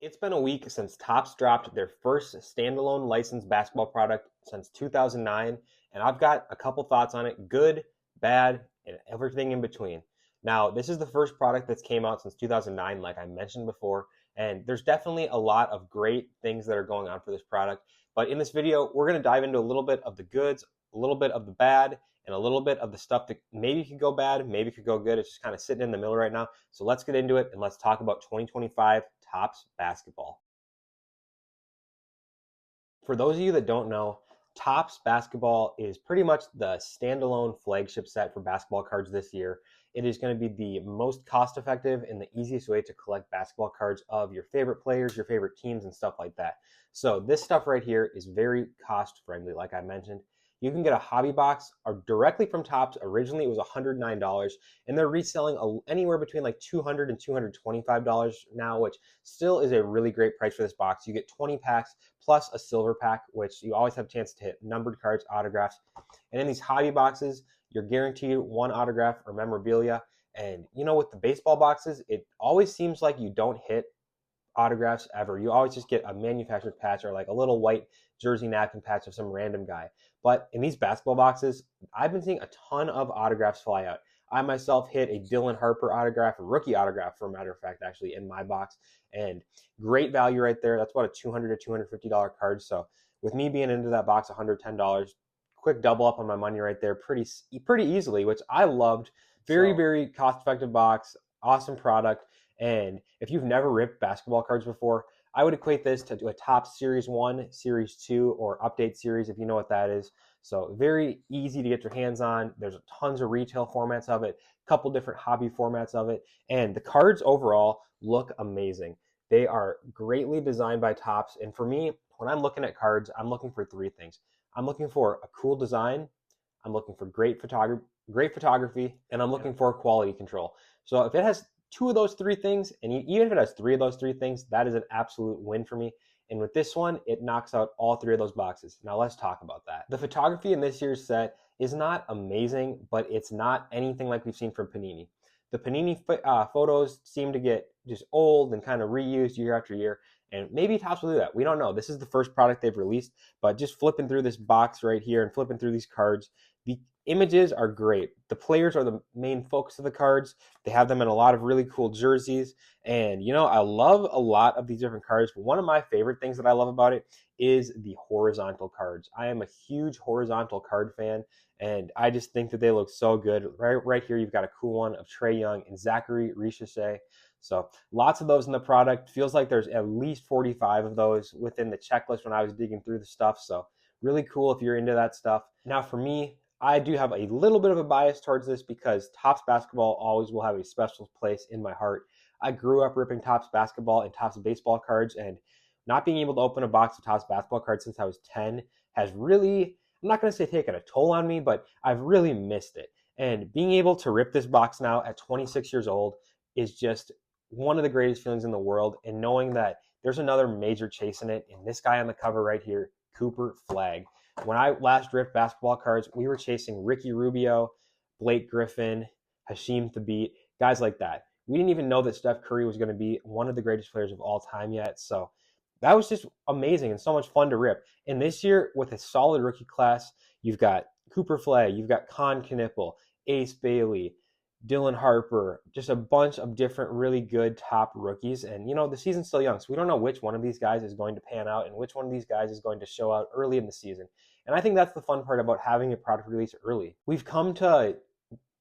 It's been a week since Topps dropped their first standalone licensed basketball product since 2009, and I've got a couple thoughts on it, good, bad, and everything in between. Now, this is the first product that's came out since 2009, like I mentioned before, and there's definitely a lot of great things that are going on for this product. But in this video, we're going to dive into a little bit of the goods, a little bit of the bad, and a little bit of the stuff that maybe could go bad, maybe could go good. It's just kind of sitting in the middle right now. So let's get into it and let's talk about 2025 Topps basketball. For those of you that don't know, Topps basketball is pretty much the standalone flagship set for basketball cards this year. It is going to be the most cost effective and the easiest way to collect basketball cards of your favorite players, your favorite teams, and stuff like that. So this stuff right here is very cost friendly, like I mentioned. You can get a hobby box directly from Topps. Originally, it was $109, and they're reselling anywhere between like $200 and $225 now, which still is a really great price for this box. You get 20 packs plus a silver pack, which you always have a chance to hit numbered cards, autographs. And in these hobby boxes, you're guaranteed one autograph or memorabilia. And you know, with the baseball boxes, it always seems like you don't hit autographs ever. You always just get a manufactured patch or like a little white jersey napkin patch of some random guy. But in these basketball boxes, I've been seeing a ton of autographs fly out. I myself hit a Dylan Harper autograph, a rookie autograph, for a matter of fact, actually, in my box. And great value right there. That's about a $200 to $250 card. So with me being into that box, $110, quick double up on my money right there pretty easily, which I loved. Very cost-effective box, awesome product. And if you've never ripped basketball cards before, I would equate this to a Topps Series 1, Series 2, or Update Series, if you know what that is. So very easy to get your hands on. There's tons of retail formats of it, a couple different hobby formats of it, and the cards overall look amazing. They are greatly designed by Topps, and for me, when I'm looking at cards, I'm looking for three things. I'm looking for a cool design, I'm looking for great photography, and I'm looking for quality control. So if it has two of those three things, and even if it has three of those three things, that is an absolute win for me. And with this one, it knocks out all three of those boxes. Now let's talk about that. The photography in this year's set is not amazing, but it's not anything like we've seen from Panini. The Panini photos seem to get just old and kind of reused year after year, and maybe Topps will do that. We don't know. This is the first product they've released, but just flipping through this box right here and flipping through these cards, the images are great. The players are the main focus of the cards. They have them in a lot of really cool jerseys. And, you know, I love a lot of these different cards, but one of my favorite things that I love about it is the horizontal cards. I am a huge horizontal card fan, and I just think that they look so good. Right here, you've got a cool one of Trae Young and Zachary Richardson. So lots of those in the product. Feels like there's at least 45 of those within the checklist when I was digging through the stuff. So really cool if you're into that stuff. Now for me, I do have a little bit of a bias towards this because Topps basketball always will have a special place in my heart. I grew up ripping Topps basketball and Topps baseball cards, and not being able to open a box of Topps basketball cards since I was 10 has really, I'm not going to say taken a toll on me, but I've really missed it. And being able to rip this box now at 26 years old is just one of the greatest feelings in the world. And knowing that there's another major chasing it, and this guy on the cover right here, Cooper Flagg. When I last ripped basketball cards, we were chasing Ricky Rubio, Blake Griffin, Hasheem Thabeet, guys like that. We didn't even know that Steph Curry was going to be one of the greatest players of all time yet. So that was just amazing and so much fun to rip. And this year, with a solid rookie class, you've got Cooper Flagg, you've got Con Knippel, Ace Bailey, Dylan Harper, just a bunch of different really good top rookies. And, you know, the season's still young, so we don't know which one of these guys is going to pan out and which one of these guys is going to show out early in the season. And I think that's the fun part about having a product release early. We've come to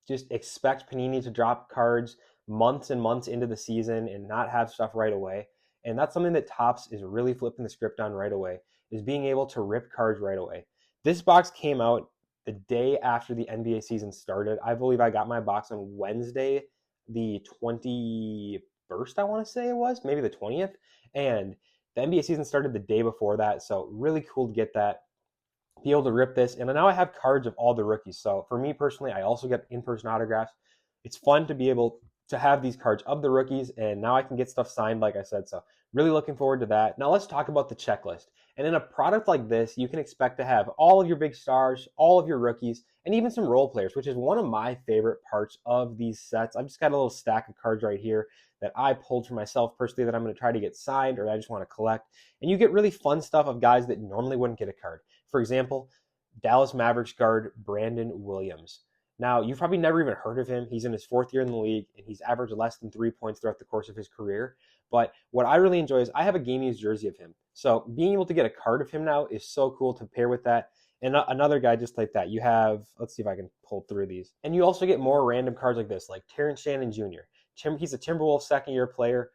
just expect Panini to drop cards months and months into the season and not have stuff right away. And that's something that Topps is really flipping the script on right away, is being able to rip cards right away. This box came out the day after the NBA season started. I believe I got my box on Wednesday, the 21st, I want to say it was, maybe the 20th. And the NBA season started the day before that. So really cool to get that, be able to rip this. And now I have cards of all the rookies. So for me personally, I also get in-person autographs. It's fun to be able to have these cards of the rookies, and now I can get stuff signed, like I said. So Really looking forward to that. Now let's talk about the checklist. And in a product like this, you can expect to have all of your big stars, all of your rookies, and even some role players, which is one of my favorite parts of these sets. I've just got a little stack of cards right here that I pulled for myself personally that I'm going to try to get signed or I just want to collect. And you get really fun stuff of guys that normally wouldn't get a card. For example, Dallas Mavericks guard Brandon Williams. Now, you've probably never even heard of him. He's in his 4th year in the league, and he's averaged less than 3 points throughout the course of his career. But what I really enjoy is I have a game used jersey of him. So being able to get a card of him now is so cool to pair with that. And another guy just like that. You have, let's see if I can pull through these. And you also get more random cards like this, like Terrence Shannon Jr. He's a Timberwolves 2nd-year player,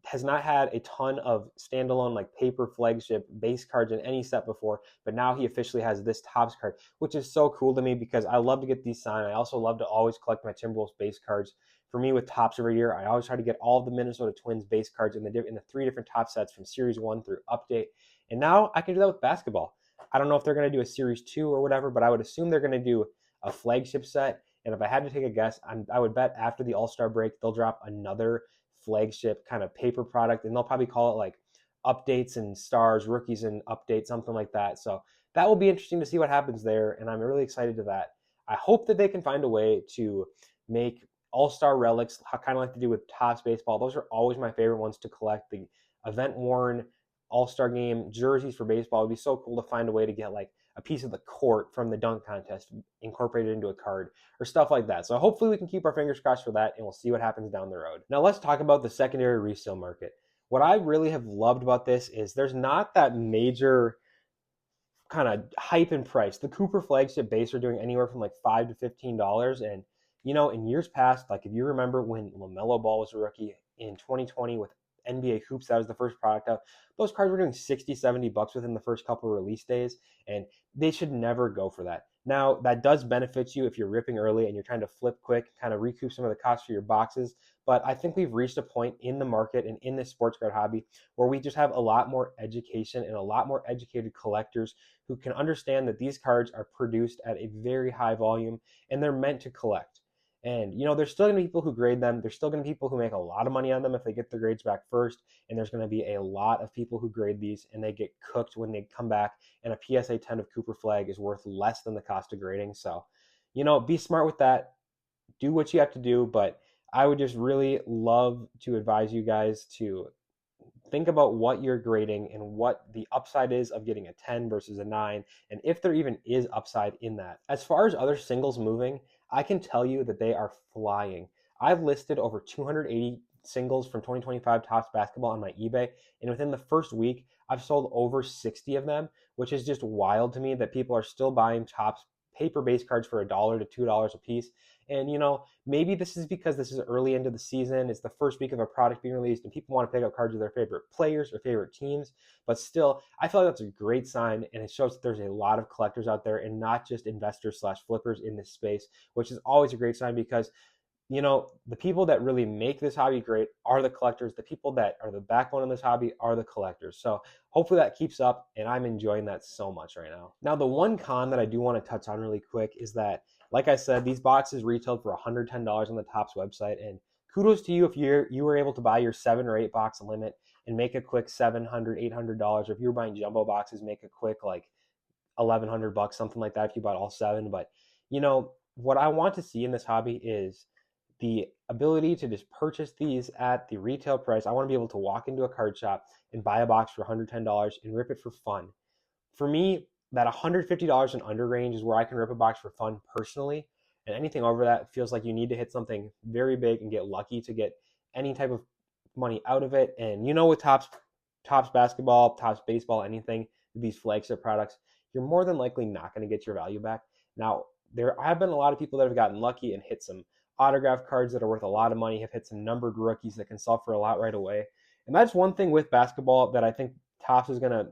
has not had a ton of standalone like paper flagship base cards in any set before, but now he officially has this Topps card, which is so cool to me because I love to get these signed. I also love to always collect my Timberwolves base cards. For me with Topps every year, I always try to get all of the Minnesota Twins base cards in the 3 different top sets from Series 1 through Update. And now I can do that with basketball. I don't know if they're going to do a Series 2 or whatever, but I would assume they're going to do a flagship set. And if I had to take a guess, I would bet after the All-Star break, they'll drop another flagship kind of paper product, and they'll probably call it like updates and stars, rookies and updates, something like that. So that will be interesting to see what happens there, and I'm really excited to that. I hope that they can find a way to make all-star relics, kind of like they do with Topps baseball. Those are always my favorite ones to collect. The event-worn all-star game jerseys for baseball. It would be so cool to find a way to get like a piece of the court from the dunk contest incorporated into a card or stuff like that. So hopefully we can keep our fingers crossed for that, and we'll see what happens down the road. Now let's talk about the secondary resale market. What I really have loved about this is there's not that major kind of hype in price. The Cooper flagship base are doing anywhere from like $5 to $15. And, you know, in years past, like if you remember when LaMelo Ball was a rookie in 2020 with NBA Hoops, that was the first product out. Those cards were doing 60, $70 within the first couple of release days, and they should never go for that. Now, that does benefit you if you're ripping early and you're trying to flip quick, kind of recoup some of the costs for your boxes. But I think we've reached a point in the market and in this sports card hobby where we just have a lot more education and a lot more educated collectors who can understand that these cards are produced at a very high volume and they're meant to collect. And, you know, there's still going to be people who grade them. There's still going to be people who make a lot of money on them if they get their grades back first. And there's going to be a lot of people who grade these and they get cooked when they come back. And a PSA 10 of Cooper Flag is worth less than the cost of grading. So, you know, be smart with that. Do what you have to do. But I would just really love to advise you guys to think about what you're grading and what the upside is of getting a 10 versus a 9, and if there even is upside in that. As far as other singles moving, I can tell you that they are flying. I've listed over 280 singles from 2025 Topps basketball on my eBay, and within the first week, I've sold over 60 of them, which is just wild to me that people are still buying Topps paper-based cards for $1 to $2 a piece. And, you know, maybe this is because this is early into the season. It's the first week of a product being released, and people want to pick up cards of their favorite players or favorite teams. But still, I feel like that's a great sign, and it shows that there's a lot of collectors out there and not just investors / flippers in this space, which is always a great sign because, you know, the people that really make this hobby great are the collectors. The people that are the backbone of this hobby are the collectors. So hopefully that keeps up, and I'm enjoying that so much right now. Now, the one con that I do want to touch on really quick is that, like I said, these boxes retailed for $110 on the Topps website, and kudos to you if you were able to buy your 7 or 8 box limit and make a quick $700, $800. Or if you were buying jumbo boxes, make a quick like $1,100, something like that if you bought all 7. But, you know, what I want to see in this hobby is the ability to just purchase these at the retail price. I want to be able to walk into a card shop and buy a box for $110 and rip it for fun. For me, that $150 and under range is where I can rip a box for fun personally. And anything over that feels like you need to hit something very big and get lucky to get any type of money out of it. And you know, with Topps basketball, Topps baseball, anything, these flagship products, you're more than likely not going to get your value back. Now, there have been a lot of people that have gotten lucky and hit some autograph cards that are worth a lot of money, have hit some numbered rookies that can sell for a lot right away. And that's one thing with basketball that I think Topps is going to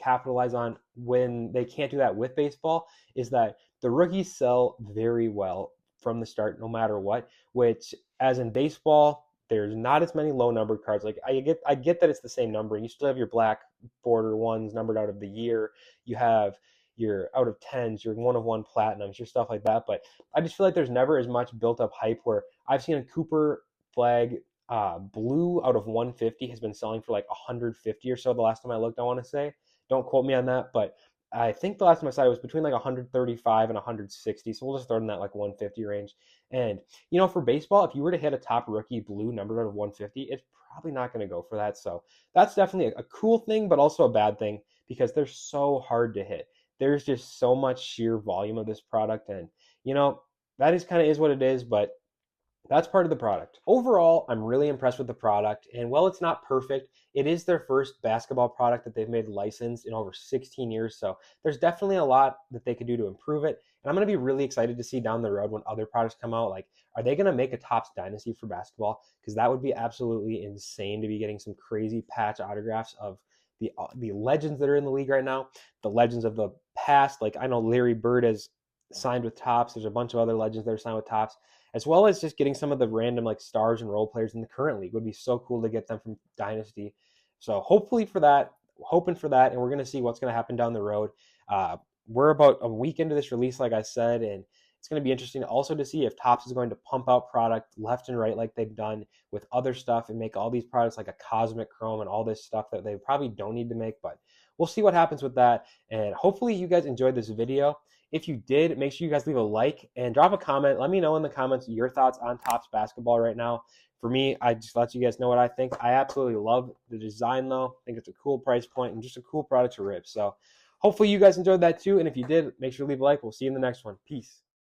capitalize on when they can't do that with baseball, is that the rookies sell very well from the start no matter what, which, as in baseball, there's not as many low numbered cards. Like I get that it's the same number, and you still have your black border ones numbered out of the year. You have your out of 10s, your 1 of 1 platinums, your stuff like that. But I just feel like there's never as much built up hype where I've seen a Cooper Flag blue out of 150 has been selling for like 150 or so the last time I looked, I want to say. Don't quote me on that, but I think the last time I saw it was between like 135 and 160. So we'll just throw it in that like 150 range. And, for baseball, if you were to hit a top rookie blue number out of 150, it's probably not going to go for that. So that's definitely a cool thing, but also a bad thing because they're so hard to hit. There's just so much sheer volume of this product. And, that is kind of is what it is, but that's part of the product. Overall, I'm really impressed with the product. And while it's not perfect, it is their first basketball product that they've made licensed in over 16 years. So there's definitely a lot that they could do to improve it. And I'm going to be really excited to see down the road when other products come out. Like, are they going to make a Topps Dynasty for basketball? Because that would be absolutely insane to be getting some crazy patch autographs of the legends that are in the league right now, the legends of the past. Like, I know Larry Bird has signed with Topps. There's a bunch of other legends that are signed with Topps, as well as just getting some of the random like stars and role players in the current league. Would be so cool to get them from Dynasty. So hopefully for that, hoping for that, and we're going to see what's going to happen down the road. We're about a week into this release, like I said, and it's going to be interesting also to see if Topps is going to pump out product left and right like they've done with other stuff and make all these products like a Cosmic Chrome and all this stuff that they probably don't need to make, but we'll see what happens with that. And hopefully you guys enjoyed this video. If you did, make sure you guys leave a like and drop a comment. Let me know in the comments your thoughts on Topps basketball right now. For me, I just let you guys know what I think. I absolutely love the design, though. I think it's a cool price point and just a cool product to rip. So hopefully you guys enjoyed that too. And if you did, make sure to leave a like. We'll see you in the next one. Peace.